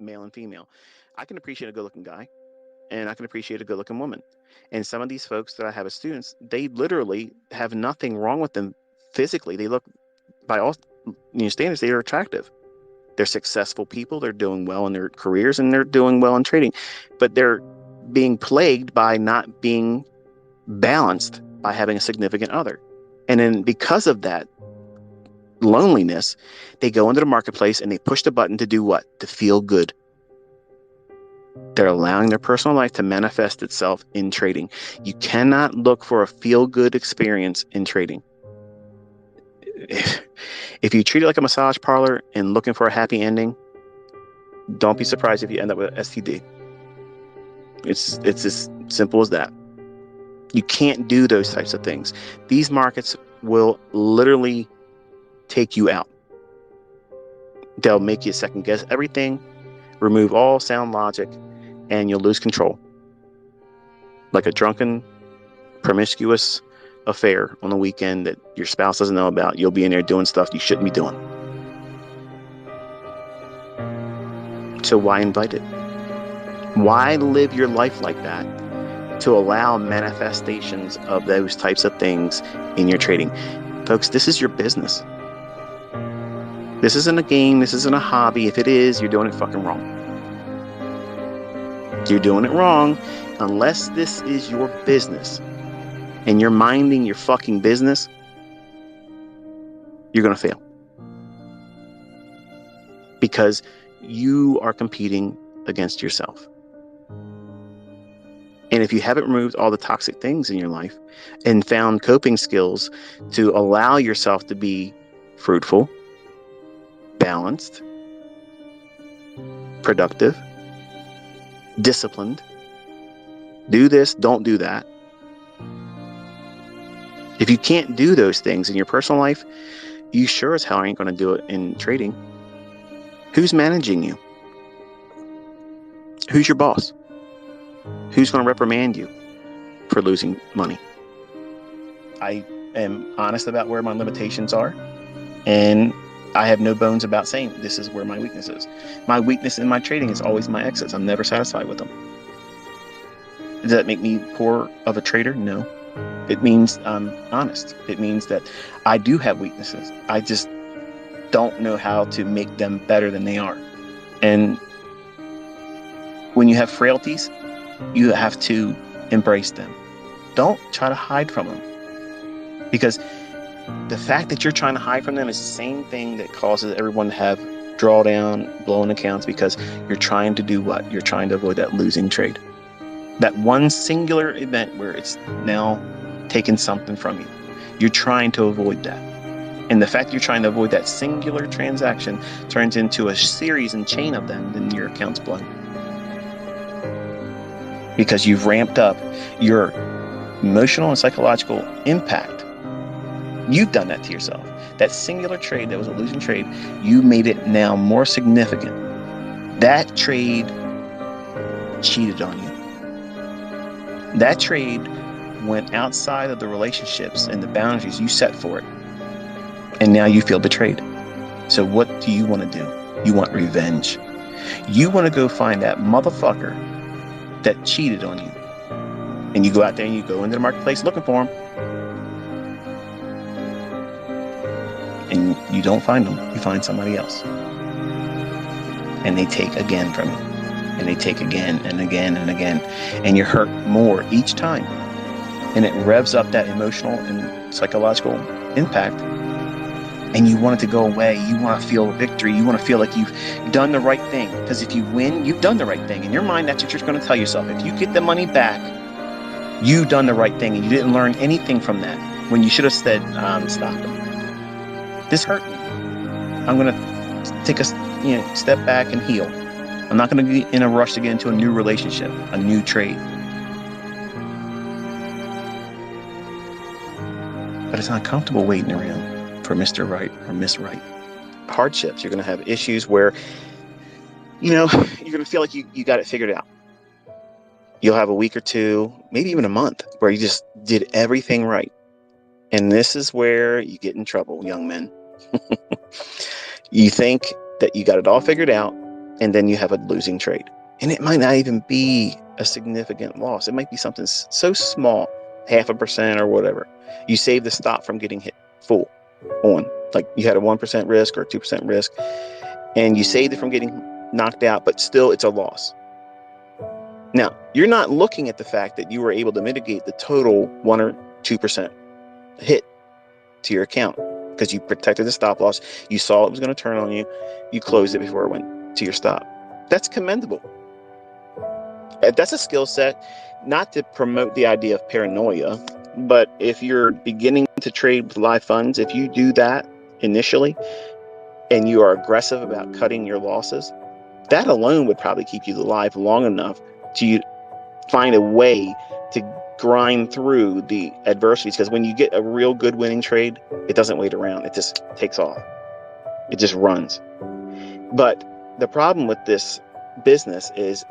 male and female. I can appreciate a good-looking guy, and I can appreciate a good-looking woman. And some of these folks that I have as students, they literally have nothing wrong with them physically. They look, by all standards, they are attractive. They're successful people. They're doing well in their careers, and they're doing well in trading. But they're being plagued by not being balanced by having a significant other. And then because of that loneliness, they go into the marketplace and they push the button to do what? To feel good. They're allowing their personal life to manifest itself in trading. You cannot look for a feel-good experience in trading. If you treat it like a massage parlor and looking for a happy ending, don't be surprised if you end up with STD. It's as simple as that. You can't do those types of things. These markets will literally take you out. They'll make you second guess everything, remove all sound logic, and you'll lose control. Like a drunken, promiscuous affair on the weekend that your spouse doesn't know about. You'll be in there doing stuff you shouldn't be doing. So why invite it? Why live your life like that to allow manifestations of those types of things in your trading? Folks, this is your business. This isn't a game. This isn't a hobby. If it is, you're doing it fucking wrong. You're doing it wrong unless this is your business and you're minding your fucking business. You're going to fail because you are competing against yourself. And if you haven't removed all the toxic things in your life and found coping skills to allow yourself to be fruitful, balanced, productive, disciplined, do this, don't do that. If you can't do those things in your personal life, you sure as hell ain't going to do it in trading. Who's managing you? Who's your boss? Who's going to reprimand you for losing money? I am honest about where my limitations are, and I have no bones about saying this is where my weakness is. My weakness in my trading is always my exits. I'm never satisfied with them. Does that make me poor of a trader? No. It means I'm honest. It means that I do have weaknesses. I just don't know how to make them better than they are. And when you have frailties, you have to embrace them. Don't try to hide from them. Because the fact that you're trying to hide from them is the same thing that causes everyone to have drawdown, blown accounts, because you're trying to do what? You're trying to avoid that losing trade. That one singular event where it's now taken something from you. You're trying to avoid that. And the fact that you're trying to avoid that singular transaction turns into a series and chain of them, then your account's blown. Because you've ramped up your emotional and psychological impact. You've done that to yourself. That singular trade that was a losing trade, you made it now more significant. That trade cheated on you. That trade went outside of the relationships and the boundaries you set for it. And now you feel betrayed. So what do you want to do? You want revenge. You want to go find that motherfucker that cheated on you. And you go out there and you go into the marketplace looking for him. And you don't find them. You find somebody else. And they take again from you. And they take again and again and again. And you're hurt more each time. And it revs up that emotional and psychological impact. And you want it to go away. You want to feel victory. You want to feel like you've done the right thing. Because if you win, you've done the right thing. In your mind, that's what you're going to tell yourself. If you get the money back, you've done the right thing. And you didn't learn anything from that. When you should have said, stop it. This hurt me. I'm going to take a step back and heal. I'm not going to be in a rush to get into a new relationship, a new trade. But it's not comfortable waiting around for Mr. Right or Miss Right. Hardships. You're going to have issues where, you're going to feel like you got it figured out. You'll have a week or two, maybe even a month, where you just did everything right. And this is where you get in trouble, young men. You think that you got it all figured out, and then you have a losing trade. And it might not even be a significant loss. It might be something so small, 0.5% or whatever. You save the stop from getting hit full on. Like you had a 1% risk or 2% risk, and you saved it from getting knocked out, but still it's a loss. Now, you're not looking at the fact that you were able to mitigate the total 1 or 2% hit to your account because you protected the stop loss. You saw it was going to turn on you. You closed it before it went to your stop. That's commendable. That's a skill set, not to promote the idea of paranoia, but if you're beginning to trade with live funds, if you do that initially and you are aggressive about cutting your losses, that alone would probably keep you alive long enough to find a way to grind through the adversities. Because when you get a real good winning trade, it doesn't wait around. It just takes off. It just runs. But the problem with this business is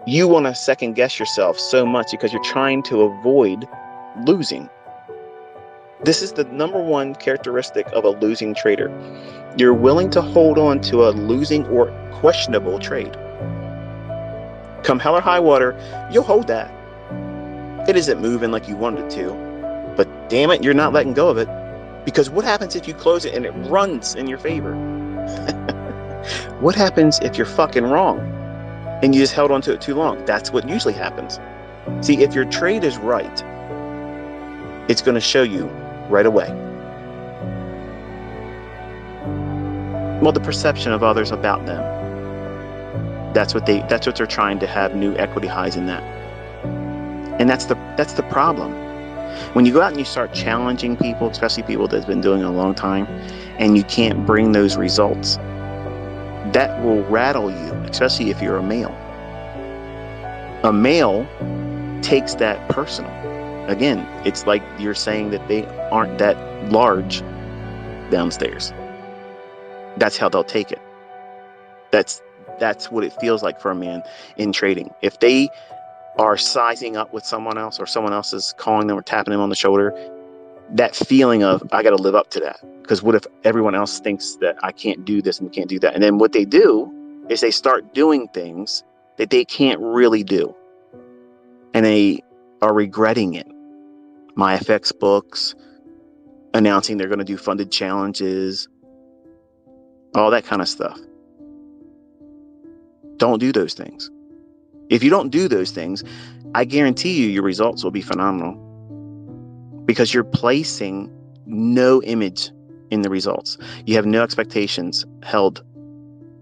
you want to second guess yourself so much because you're trying to avoid losing. This is the number one characteristic of a losing trader. You're willing to hold on to a losing or questionable trade. Come hell or high water, you'll hold that. It isn't moving like you wanted it to, but damn it, you're not letting go of it. Because what happens if you close it and it runs in your favor? What happens if you're fucking wrong and you just held on to it too long? That's what usually happens. See, if your trade is right, it's going to show you right away. Well, the perception of others about them. That's what they're trying to have new equity highs in that. And that's the problem. When you go out and you start challenging people, especially people that's been doing it a long time, and you can't bring those results, that will rattle you, especially if you're a male. A male takes that personal. Again, it's like you're saying that they aren't that large downstairs. That's how they'll take it. That's what it feels like for a man in trading. If they are sizing up with someone else or someone else is calling them or tapping them on the shoulder, that feeling of, I got to live up to that. Because what if everyone else thinks that I can't do this and can't do that? And then what they do is they start doing things that they can't really do. And they are regretting it. My FX books, announcing they're going to do funded challenges, all that kind of stuff. Don't do those things. If you don't do those things, I guarantee you your results will be phenomenal because you're placing no image in the results. You have no expectations held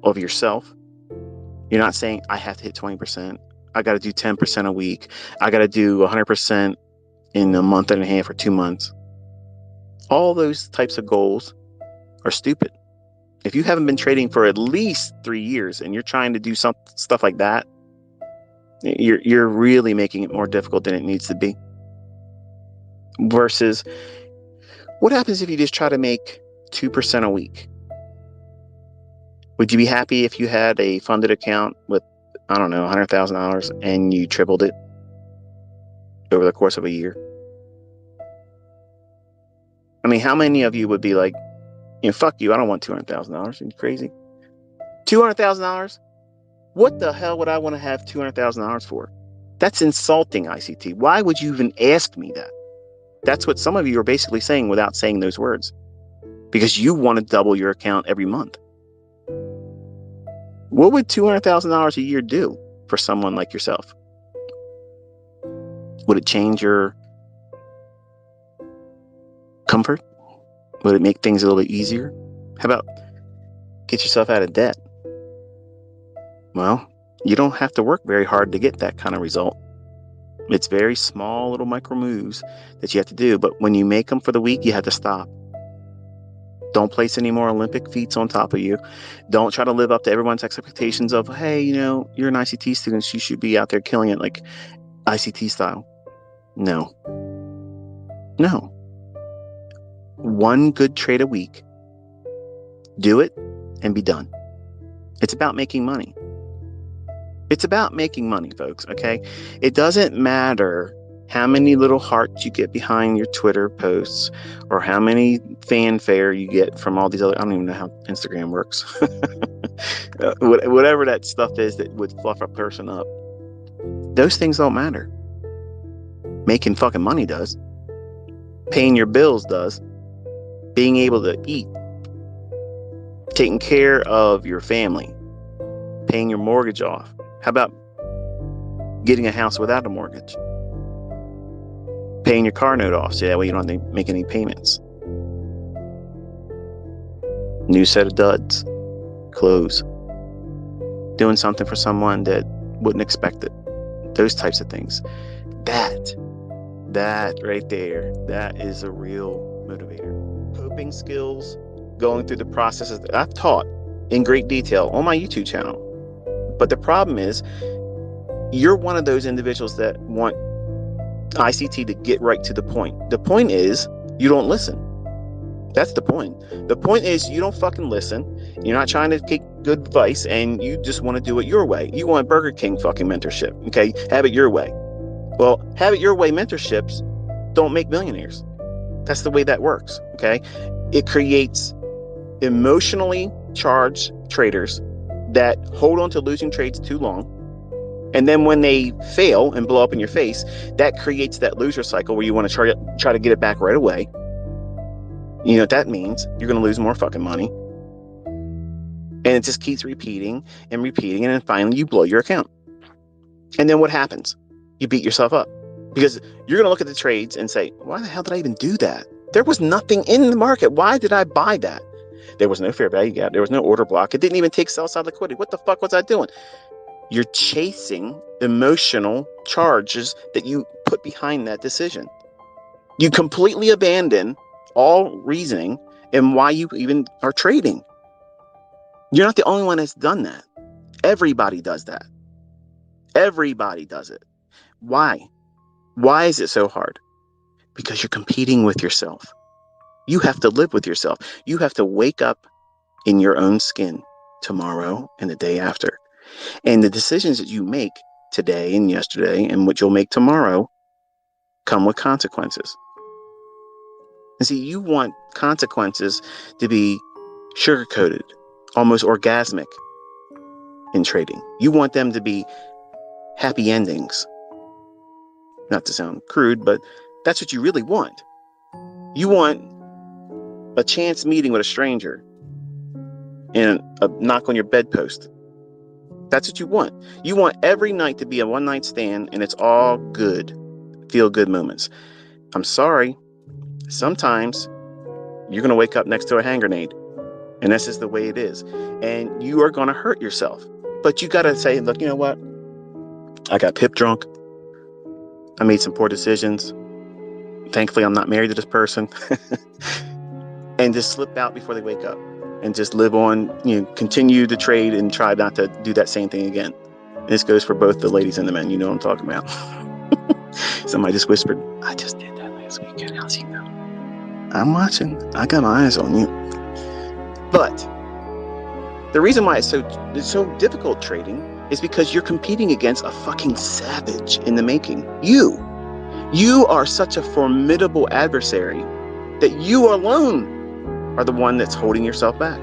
of yourself. You're not saying, I have to hit 20%. I got to do 10% a week. I got to do 100% in a month and a half or 2 months. All those types of goals are stupid. If you haven't been trading for at least 3 years and you're trying to do stuff like that, you're really making it more difficult than it needs to be. Versus, what happens if you just try to make 2% a week? Would you be happy if you had a funded account with, I don't know, $100,000 and you tripled it over the course of a year? I mean, how many of you would be like, fuck you, I don't want $200,000. Are you crazy? $200,000? What the hell would I want to have $200,000 for? That's insulting, ICT. Why would you even ask me that? That's what some of you are basically saying without saying those words. Because you want to double your account every month. What would $200,000 a year do for someone like yourself? Would it change your comfort? Would it make things a little bit easier? How about get yourself out of debt? Well, you don't have to work very hard to get that kind of result. It's very small little micro moves that you have to do. But when you make them for the week, you have to stop. Don't place any more Olympic feats on top of you. Don't try to live up to everyone's expectations of, hey, you're an ICT student, so you should be out there killing it like ICT style. No. One good trade a week. Do it and be done. It's about making money. It's about making money, folks, okay? It doesn't matter how many little hearts you get behind your Twitter posts or how many fanfare you get from all these other, I don't even know how Instagram works. Whatever that stuff is that would fluff a person up. Those things don't matter. Making fucking money does. Paying your bills does. Being able to eat. Taking care of your family. Paying your mortgage off. How about getting a house without a mortgage? Paying your car note off so that way you don't have to make any payments. New set of duds. Clothes. Doing something for someone that wouldn't expect it. Those types of things. That right there, that is a real motivator. Coping skills, going through the processes that I've taught in great detail on my YouTube channel. But the problem is, you're one of those individuals that want ICT to get right to the point. The point is, you don't listen. That's the point. The point is, you don't fucking listen. You're not trying to take good advice, and you just want to do it your way. You want Burger King fucking mentorship, okay? Have it your way. Well, have it your way mentorships don't make millionaires. That's the way that works, okay? It creates emotionally charged traders that hold on to losing trades too long. And then when they fail and blow up in your face, that creates that loser cycle where you want to try to get it back right away. You know what that means? You're going to lose more fucking money. And it just keeps repeating and repeating. And then finally you blow your account. And then what happens? You beat yourself up. Because you're going to look at the trades and say, why the hell did I even do that? There was nothing in the market. Why did I buy that? There was no fair value gap. There was no order block. It didn't even take sell side liquidity. What the fuck was I doing? You're chasing emotional charges that you put behind that decision. You completely abandon all reasoning and why you even are trading. You're not the only one that's done that. Everybody does that. Everybody does it. Why? Why is it so hard? Because you're competing with yourself. You have to live with yourself. You have to wake up in your own skin tomorrow and the day after. And the decisions that you make today and yesterday and what you'll make tomorrow come with consequences. And see, you want consequences to be sugar-coated, almost orgasmic in trading. You want them to be happy endings. Not to sound crude, but that's what you really want. You want a chance meeting with a stranger and a knock on your bedpost. That's what you want. You want every night to be a one-night stand and it's all good, feel-good moments. I'm sorry. Sometimes you're going to wake up next to a hand grenade. And that's just the way it is. And you are going to hurt yourself. But you got to say, look, you know what? I got pip drunk. I made some poor decisions. Thankfully, I'm not married to this person. And just slip out before they wake up. And just live on, continue to trade and try not to do that same thing again. And this goes for both the ladies and the men. You know what I'm talking about. Somebody just whispered, I just did that last weekend. How's he know? I'm watching. I got my eyes on you. But the reason why it's so difficult trading is because you're competing against a fucking savage in the making. You are such a formidable adversary that you alone are the one that's holding yourself back.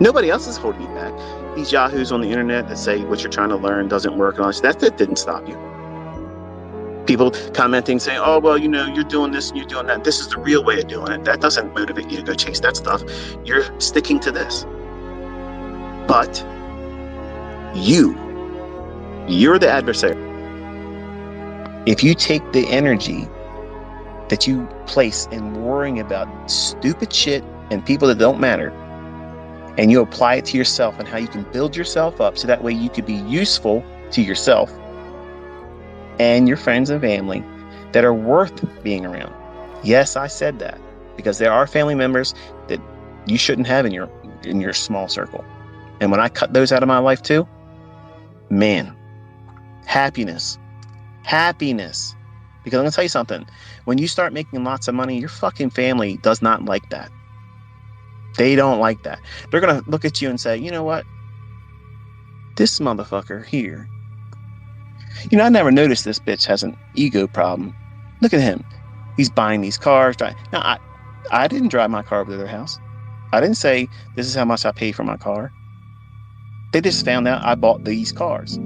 Nobody else is holding you back. These yahoos on the internet that say what you're trying to learn doesn't work and all that didn't stop you. People commenting saying, oh, well, you're doing this and you're doing that. This is the real way of doing it. That doesn't motivate you to go chase that stuff. You're sticking to this. But you're the adversary. If you take the energy that you place in worrying about stupid shit and people that don't matter, and you apply it to yourself and how you can build yourself up so that way you could be useful to yourself and your friends and family that are worth being around. Yes, I said that because there are family members that you shouldn't have in your small circle. And when I cut those out of my life too, man, happiness. Because I'm going to tell you something. When you start making lots of money, your fucking family does not like that. They don't like that. They're going to look at you and say, you know what? This motherfucker here. I never noticed this bitch has an ego problem. Look at him. He's buying these cars. Now, I didn't drive my car over to their house. I didn't say, this is how much I pay for my car. They just found out I bought these cars.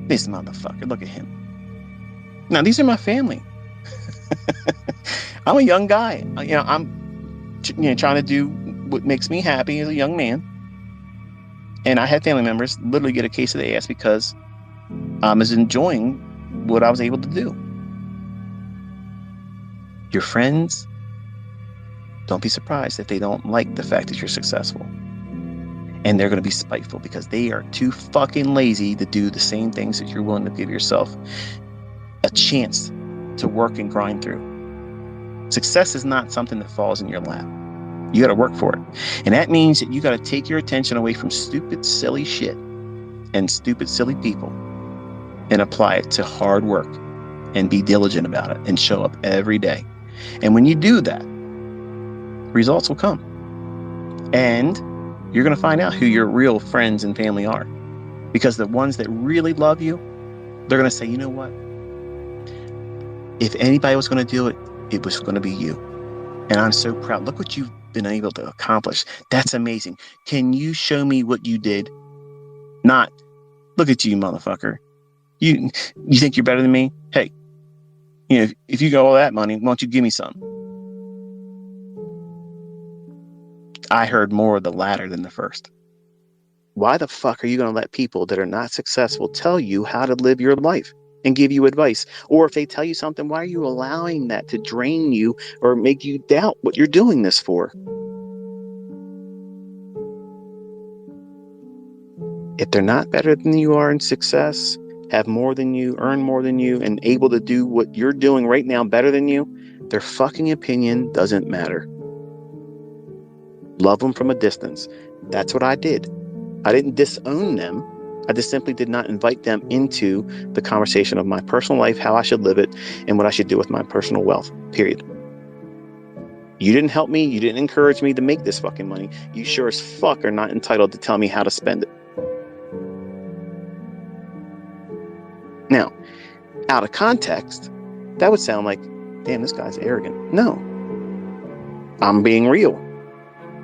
This motherfucker, look at him. Now, these are my family. I'm a young guy. I'm trying to do what makes me happy as a young man. And I had family members literally get a case of the ass because I was enjoying what I was able to do. Your friends, don't be surprised if they don't like the fact that you're successful. And they're going to be spiteful because they are too fucking lazy to do the same things that you're willing to give yourself a chance to work and grind through. Success is not something that falls in your lap. You got to work for it. And that means that you got to take your attention away from stupid, silly shit and stupid, silly people and apply it to hard work and be diligent about it and show up every day. And when you do that, results will come. And you're going to find out who your real friends and family are. Because the ones that really love you, they're going to say, you know what? If anybody was going to do it, it was going to be you. And I'm so proud. Look what you've been able to accomplish. That's amazing. Can you show me what you did? Not, look at you, motherfucker. You think you're better than me? Hey, if you got all that money, why don't you give me some? I heard more of the latter than the first. Why the fuck are you going to let people that are not successful tell you how to live your life and give you advice? Or if they tell you something, why are you allowing that to drain you or make you doubt what you're doing this for? If they're not better than you are in success, have more than you, earn more than you, and able to do what you're doing right now better than you, their fucking opinion doesn't matter. Love them from a distance. That's what I did. I didn't disown them. I just simply did not invite them into the conversation of my personal life, how I should live it, and what I should do with my personal wealth, period. You didn't help me. You didn't encourage me to make this fucking money. You sure as fuck are not entitled to tell me how to spend it. Now, out of context, that would sound like, damn, this guy's arrogant. No, I'm being real.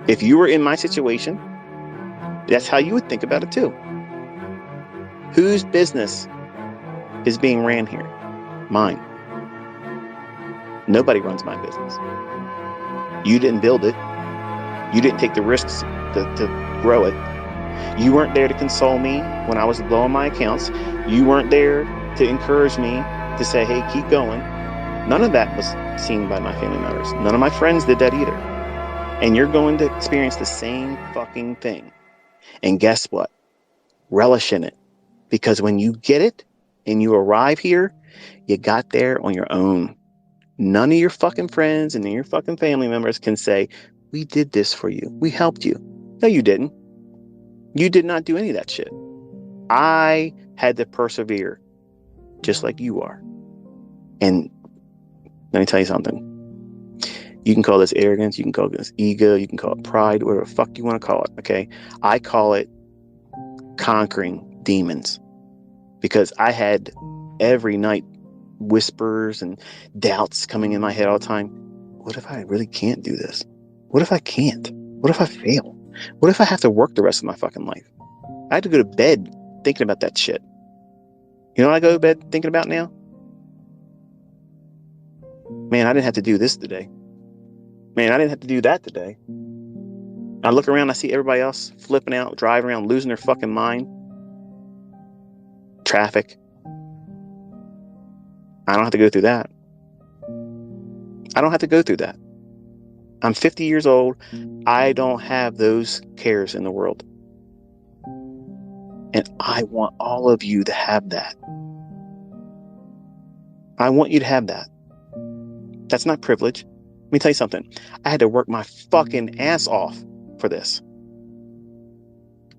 If you were in my situation, that's how you would think about it too. Whose business is being ran here? Mine. Nobody runs my business. You didn't build it. You didn't take the risks to grow it. You weren't there to console me when I was low on my accounts. You weren't there to encourage me to say, hey, keep going. None of that was seen by my family members. None of my friends did that either. And you're going to experience the same fucking thing. And guess what? Relish in it. Because when you get it and you arrive here, you got there on your own. None of your fucking friends and your fucking family members can say, we did this for you. We helped you. No, you didn't. You did not do any of that shit. I had to persevere just like you are. And let me tell you something. You can call this arrogance. You can call this ego. You can call it pride, whatever the fuck you want to call it. Okay. I call it conquering demons, because I had every night whispers and doubts coming in my head all the time. What if I really can't do this? What if I can't? What if I fail? What if I have to work the rest of my fucking life? I had to go to bed thinking about that shit. You know what I go to bed thinking about now? Man, I didn't have to do this today. Man, I didn't have to do that today. I look around, I see everybody else flipping out, driving around, losing their fucking mind. Traffic. I don't have to go through that. I don't have to go through that. I'm 50 years old. I don't have those cares in the world. And I want all of you to have that. I want you to have that. That's not privilege. Let me tell you something. I had to work my fucking ass off for this.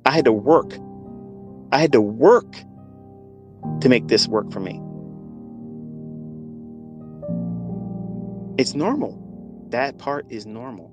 I had to work. I had to work to make this work for me. It's normal. That part is normal.